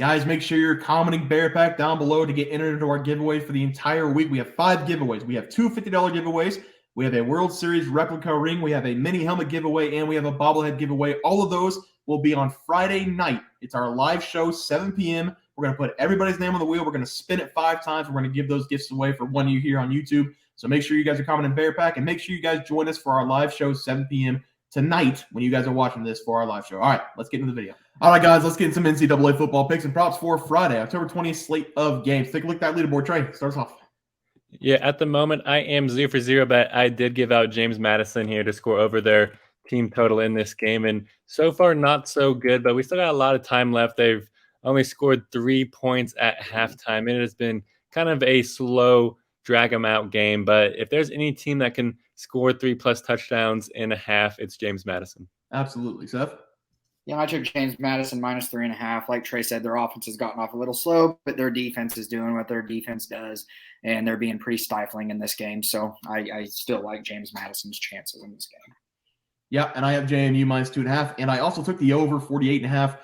Guys, make sure you're commenting Bear Pack down below to get entered into our giveaway for the entire week. We have 5 giveaways. We have 2 $50 giveaways. We have a World Series replica ring. We have a mini helmet giveaway, and we have a bobblehead giveaway. All of those will be on Friday night. It's our live show, 7 p.m. We're going to put everybody's name on the wheel. We're going to spin it 5 times. We're going to give those gifts away for one of you here on YouTube. So make sure you guys are commenting Bear Pack, and make sure you guys join us for our live show, 7 p.m. tonight when you guys are watching this for our live show. All right, let's get into the video. All right, guys, let's get into some NCAA football picks and props for Friday, October 20th slate of games. Take a look at that leaderboard. Trey, start us off. Yeah, at the moment, I am 0 for 0, but I did give out James Madison here to score over their team total in this game. And so far, not so good, but we still got a lot of time left. They've only scored 3 points at halftime. It has been kind of a slow, drag-them-out game. But if there's any team that can score 3+ touchdowns in a half, it's James Madison. Absolutely. Seth? Yeah, I took James Madison minus 3.5. Like Trey said, their offense has gotten off a little slow, but their defense is doing what their defense does, and they're being pretty stifling in this game. So I still like James Madison's chances in this game. Yeah, and I have JMU minus 2.5, and I also took the over 48.5.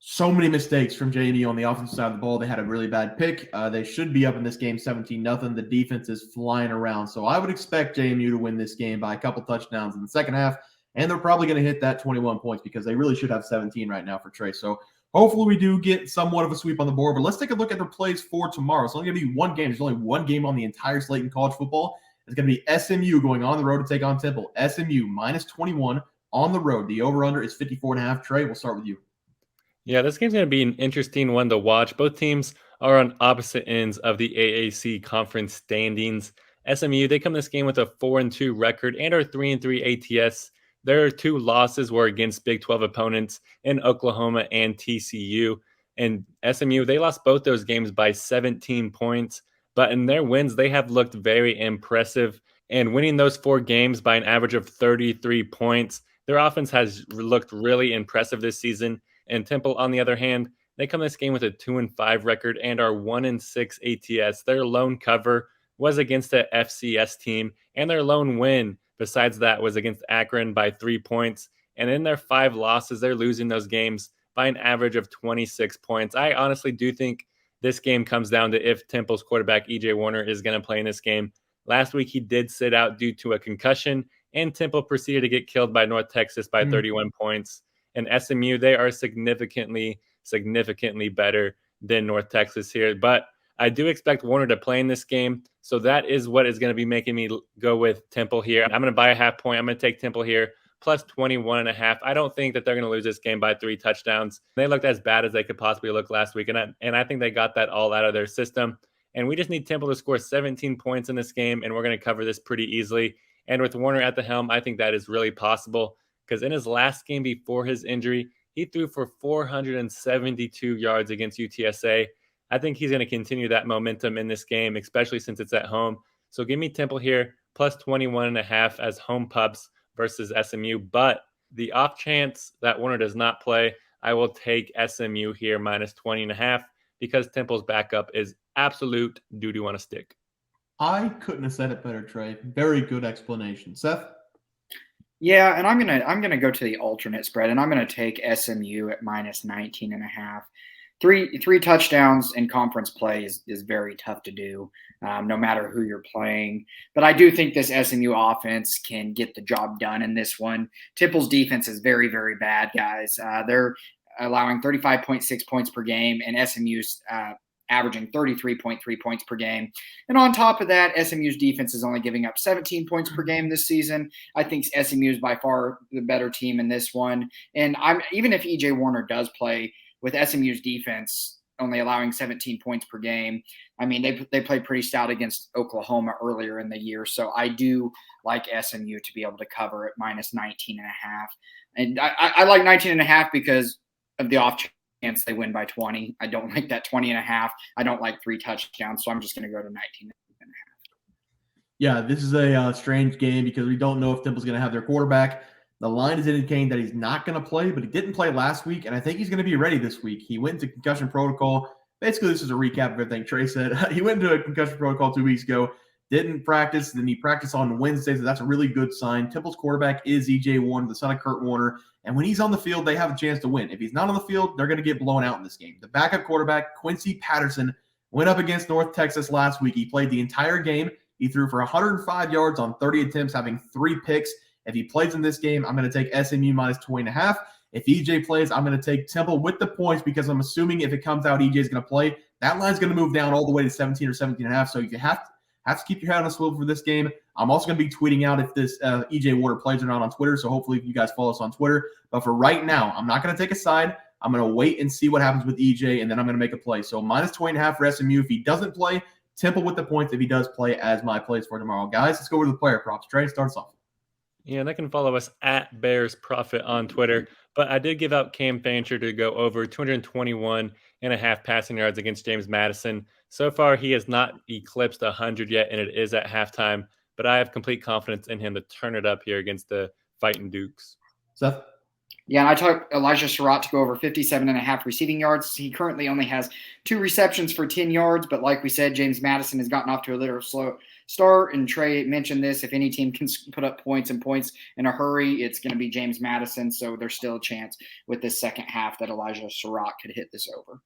So many mistakes from JMU on the offensive side of the ball. They had a really bad pick. They should be up in this game 17-0. The defense is flying around. So I would expect JMU to win this game by a couple touchdowns in the second half. And they're probably going to hit that 21 points because they really should have 17 right now for Trey. So hopefully we do get somewhat of a sweep on the board. But let's take a look at their plays for tomorrow. It's only going to be one game. There's only one game on the entire slate in college football. It's going to be SMU going on the road to take on Temple. SMU minus 21 on the road. The over-under is 54.5. Trey, we'll start with you. Yeah, this game's going to be an interesting one to watch. Both teams are on opposite ends of the AAC conference standings. SMU, they come this game with a 4-2 record and are 3-3 ATS. Their 2 losses were against Big 12 opponents in Oklahoma and TCU. And SMU, they lost both those games by 17 points. But in their wins, they have looked very impressive. And winning those 4 games by an average of 33 points, their offense has looked really impressive this season. And Temple, on the other hand, they come this game with a 2-5 record and are 1-6 ATS. Their lone cover was against the FCS team, and their lone win besides that was against Akron by 3 points. And in their 5 losses, they're losing those games by an average of 26 points. I honestly do think this game comes down to if Temple's quarterback, E.J. Warner, is going to play in this game. Last week, he did sit out due to a concussion, and Temple proceeded to get killed by North Texas by 31 points. And SMU, they are significantly better than North Texas here. But I do expect Warner to play in this game. So that is what is going to be making me go with Temple here. I'm going to buy a half point. I'm going to take Temple here, plus 21.5. I don't think that they're going to lose this game by 3 touchdowns. They looked as bad as they could possibly look last week. And I think they got that all out of their system. And we just need Temple to score 17 points in this game, and we're going to cover this pretty easily. And with Warner at the helm, I think that is really possible because in his last game before his injury, he threw for 472 yards against UTSA. I think he's going to continue that momentum in this game, especially since it's at home. So give me Temple here, plus 21.5 as home pups versus SMU. But the off chance that Warner does not play, I will take SMU here, minus 20.5, because Temple's backup is absolute doo-doo on a stick. I couldn't have said it better, Trey. Very good explanation. Seth? Yeah, and I'm gonna go to the alternate spread, and I'm gonna take SMU at minus 19.5. Three touchdowns in conference play is very tough to do, no matter who you're playing. But I do think this SMU offense can get the job done in this one. Temple's defense is very, very bad, guys. They're allowing 35.6 points per game, and SMU's averaging 33.3 points per game. And on top of that, SMU's defense is only giving up 17 points per game this season. I think SMU is by far the better team in this one. And even if E.J. Warner does play, with SMU's defense only allowing 17 points per game, I mean, they played pretty stout against Oklahoma earlier in the year. So I do like SMU to be able to cover at minus 19.5. And I like 19.5 because of the off chance they win by 20. I don't like that 20.5. I don't like 3 touchdowns. So I'm just going to go to 19.5. Yeah, this is a strange game because we don't know if Temple's going to have their quarterback. The line is indicating that he's not going to play, but he didn't play last week, and I think he's going to be ready this week. He went into concussion protocol. Basically, this is a recap of everything Trey said. He went into a concussion protocol 2 weeks ago, didn't practice. Then he practiced on Wednesday, so that's a really good sign. Temple's quarterback is E.J. Warner, the son of Kurt Warner. And when he's on the field, they have a chance to win. If he's not on the field, they're going to get blown out in this game. The backup quarterback, Quincy Patterson, went up against North Texas last week. He played the entire game. He threw for 105 yards on 30 attempts, having 3 picks. If he plays in this game, I'm going to take SMU minus 20.5. If EJ plays, I'm going to take Temple with the points because I'm assuming if it comes out EJ is going to play, that line's going to move down all the way to 17 or 17.5. So you have to keep your head on a swivel for this game. I'm also going to be tweeting out if this EJ Warner plays or not on Twitter. So hopefully you guys follow us on Twitter. But for right now, I'm not going to take a side. I'm going to wait and see what happens with EJ, and then I'm going to make a play. So minus 20.5 for SMU if he doesn't play. Temple with the points if he does play as my plays for tomorrow. Guys, let's go over to the player props. Trey, starts off. Yeah, and they can follow us at Bears Profit on Twitter. But I did give out Cam Fancher to go over 221.5 passing yards against James Madison. So far, he has not eclipsed 100 yet, and it is at halftime. But I have complete confidence in him to turn it up here against the Fighting Dukes. Seth? Yeah, and I took Elijah Surratt to go over 57.5 receiving yards. He currently only has 2 receptions for 10 yards, but like we said, James Madison has gotten off to a little slow start, and Trey mentioned this. If any team can put up points in a hurry, it's going to be James Madison, so there's still a chance with this second half that Elijah Surratt could hit this over.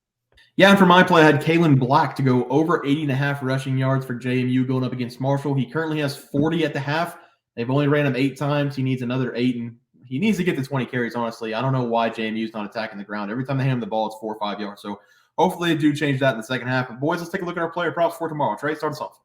Yeah, and for my play, I had Kalen Black to go over 80.5 rushing yards for JMU going up against Marshall. He currently has 40 at the half. They've only ran him 8 times. He needs another 8, and he needs to get to 20 carries, honestly. I don't know why JMU's not attacking the ground. Every time they hand him the ball, it's 4 or 5 yards. So hopefully they do change that in the second half. But boys, let's take a look at our player props for tomorrow. Trey, start us off.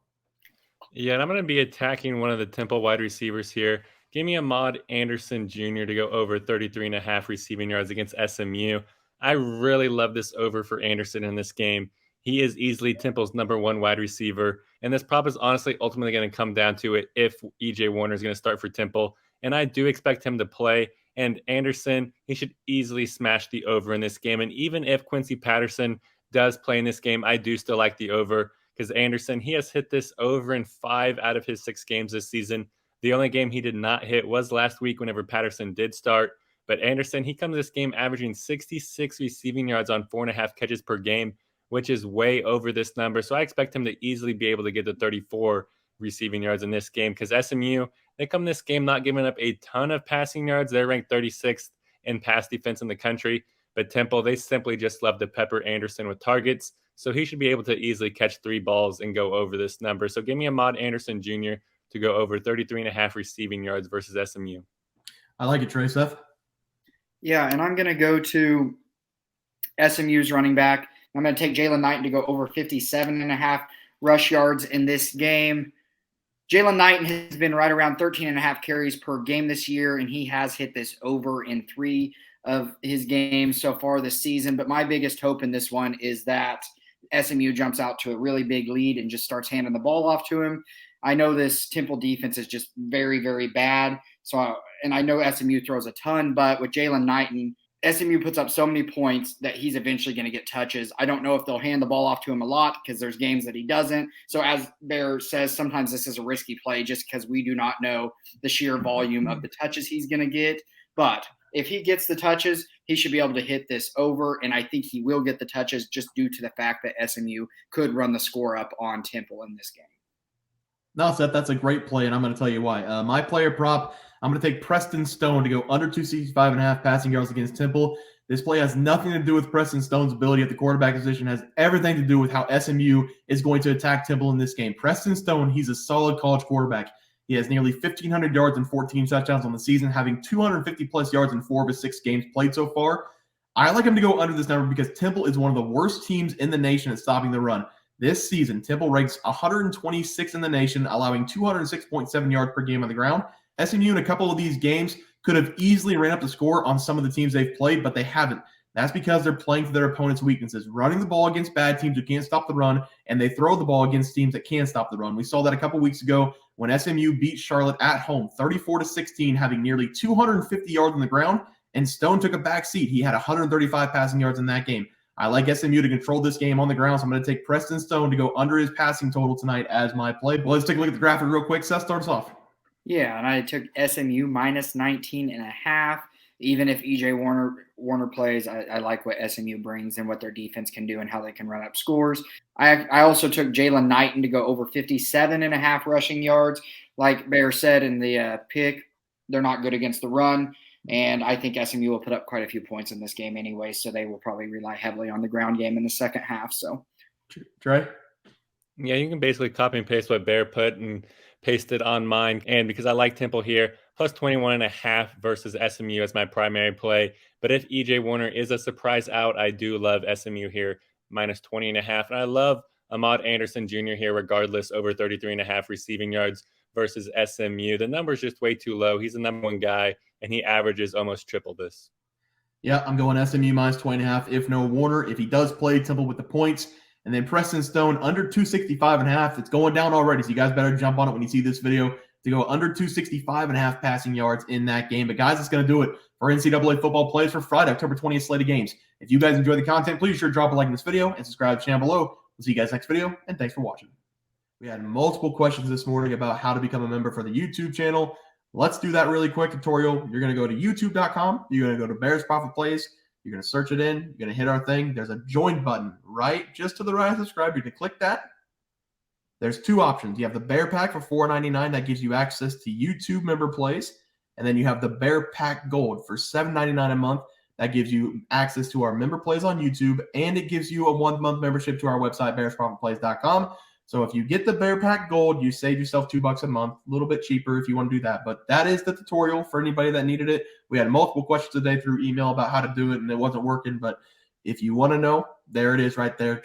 Yeah, and I'm going to be attacking one of the Temple wide receivers here. Give me Ahmad Anderson Jr. to go over 33.5 receiving yards against SMU. I really love this over for Anderson in this game. He is easily Temple's number 1 wide receiver. And this prop is honestly ultimately going to come down to it if E.J. Warner is going to start for Temple. And I do expect him to play. And Anderson, he should easily smash the over in this game. And even if Quincy Patterson does play in this game, I do still like the over because Anderson, he has hit this over in 5 out of his 6 games this season. The only game he did not hit was last week whenever Patterson did start. But Anderson, he comes this game averaging 66 receiving yards on 4.5 catches per game, which is way over this number. So I expect him to easily be able to get to 34 receiving yards in this game because SMU, they come this game not giving up a ton of passing yards. They're ranked 36th in pass defense in the country. But Temple, they simply just love to pepper Anderson with targets. So he should be able to easily catch 3 balls and go over this number. So give me Ahmad Anderson Jr. to go over 33.5 receiving yards versus SMU. I like it, Trey. Seth? Yeah, and I'm going to go to SMU's running back. I'm going to take Jaylan Knighton to go over 57.5 rush yards in this game. Jaylan Knighton has been right around 13.5 carries per game this year, and he has hit this over in 3 of his games so far this season. But my biggest hope in this one is that SMU jumps out to a really big lead and just starts handing the ball off to him. I know this Temple defense is just very, very bad. And I know SMU throws a ton, but with Jaylan Knighton, SMU puts up so many points that he's eventually going to get touches. I don't know if they'll hand the ball off to him a lot because there's games that he doesn't. So as Bear says, sometimes this is a risky play just because we do not know the sheer volume of the touches he's going to get. But if he gets the touches, he should be able to hit this over, and I think he will get the touches just due to the fact that SMU could run the score up on Temple in this game. No, Seth, that's a great play, and I'm going to tell you why. My player prop, I'm going to take Preston Stone to go under 265.5 passing yards against Temple. This play has nothing to do with Preston Stone's ability at the quarterback position. It has everything to do with how SMU is going to attack Temple in this game. Preston Stone, he's a solid college quarterback. He has nearly 1,500 yards and 14 touchdowns on the season, having 250-plus yards in 4 of his 6 games played so far. I like him to go under this number because Temple is one of the worst teams in the nation at stopping the run. This season, Temple ranks 126 in the nation, allowing 206.7 yards per game on the ground. SMU in a couple of these games could have easily ran up the score on some of the teams they've played, but they haven't. That's because they're playing to their opponent's weaknesses, running the ball against bad teams who can't stop the run, and they throw the ball against teams that can stop the run. We saw that a couple weeks ago when SMU beat Charlotte at home, 34-16, having nearly 250 yards on the ground, and Stone took a back seat. He had 135 passing yards in that game. I like SMU to control this game on the ground, so I'm going to take Preston Stone to go under his passing total tonight as my play. Well, let's take a look at the graphic real quick. Seth, starts off. Yeah, and I took SMU minus 19.5 even if EJ Warner plays, I like what SMU brings and what their defense can do and how they can run up scores. I also took Jaylan Knighton to go over 57.5 rushing yards. Like Bear said in the pick, they're not good against the run. And I think SMU will put up quite a few points in this game anyway, so they will probably rely heavily on the ground game in the second half. So, Trey? Yeah, you can basically copy and paste what Bear put and paste it on mine. And because I like Temple here, plus 21.5 versus SMU as my primary play. But if EJ Warner is a surprise out, I do love SMU here, minus 20.5. And I love Ahmad Anderson Jr. here, regardless, over 33.5 receiving yards versus SMU. The number's just way too low. He's the number one guy, and he averages almost triple this. Yeah, I'm going SMU minus 20.5. If no Warner, if he does play, Temple with the points. And then Preston Stone under 265.5. It's going down already, so you guys better jump on it when you see this video to go under 265.5 passing yards in that game. But guys, it's going to do it for NCAA football plays for Friday, October 20th slate of games. If you guys enjoy the content, please sure drop a like in this video and subscribe to the channel below. We'll see you guys next video, and thanks for watching. We had multiple questions this morning about how to become a member for the YouTube channel. Let's do that really quick tutorial. You're going to go to youtube.com. You're going to go to Bears Profit Plays. You're going to search it in. You're going to hit our thing. There's a join button right just to the right of subscribe. You're going to click that. There's two options. You have the Bear Pack for $4.99. That gives you access to YouTube member plays. And then you have the Bear Pack Gold for $7.99 a month. That gives you access to our member plays on YouTube. And it gives you a 1-month membership to our website, bearsprofitplays.com. So if you get the Bear Pack Gold, you save yourself $2 a month, a little bit cheaper if you want to do that. But that is the tutorial for anybody that needed it. We had multiple questions today through email about how to do it, and it wasn't working. But if you want to know, there it is right there.